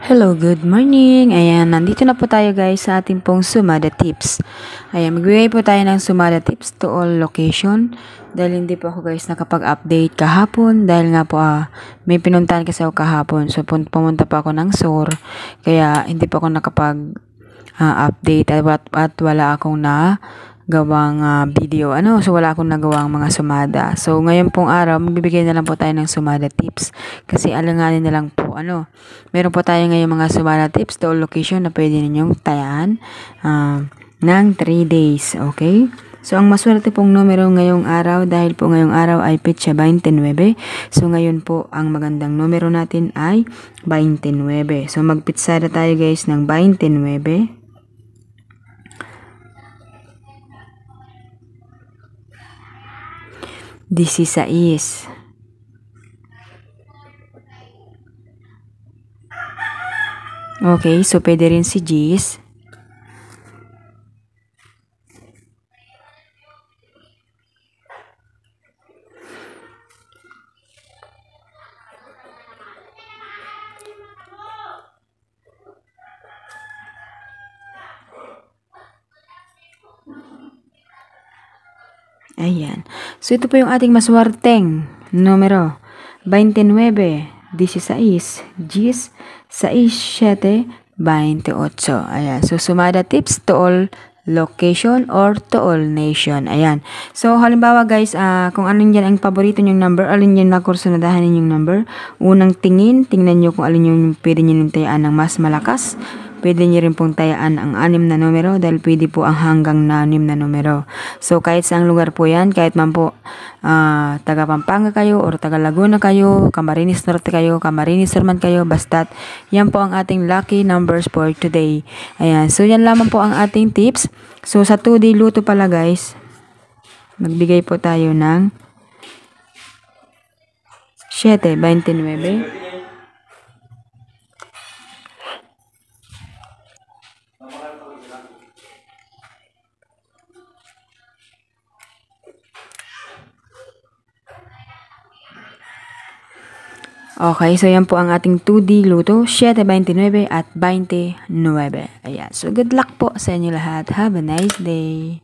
Hello, good morning. Ayan, nandito na po tayo guys sa ating pong Sumada Tips. Ayan, magbibigay po tayo ng Sumada Tips to all location. Dahil hindi po ako guys nakapag-update kahapon. Dahil nga po may pinuntahan kasi ako kahapon. So pumunta po ako ng SOR. Kaya hindi po ako nakapag-update at wala akong gawang video. So wala akong nagawang mga sumada. So ngayon pong araw, magbibigay na lang po tayo ng sumada tips. Kasi alanganin na lang po, meron po tayo ngayon mga sumada tips to all location na pwede ninyong tayan ng 3 days. Okay? So ang maswerte pong numero ngayong araw, dahil po ngayong araw ay petsa 29. So ngayon po, ang magandang numero natin ay 29. So magpitsada tayo guys ng 29. 16. Okay, so pwede rin si Gis. Ayan. So, ito po yung ating maswerteng numero. 29, 16, 10, 6, 7, 28. Ayan. So, sumada tips to all location or to all nation. Ayan. So, halimbawa guys, kung alin yan ang paborito nyong number, alin yan na kursunadahan ninyong number, unang tingnan nyo kung alin yung pwede nyo tayaan ng mas malakas. Pwede nyo rin pong tayaan ang 6 na numero dahil pwede po ang hanggang 6 na numero. So, kahit saang lugar po yan, kahit man po taga Pampanga kayo or taga Laguna kayo, Camarines Norte kayo, Camarines Sur man kayo, basta't yan po ang ating lucky numbers for today. Ayan, so yan lamang po ang ating tips. So, sa 2D luto pala guys, magbigay po tayo ng 7, 29. Okay, so yan po ang ating 2D luto, 7, 29 at 29. Ayan, so good luck po sa inyo lahat. Have a nice day.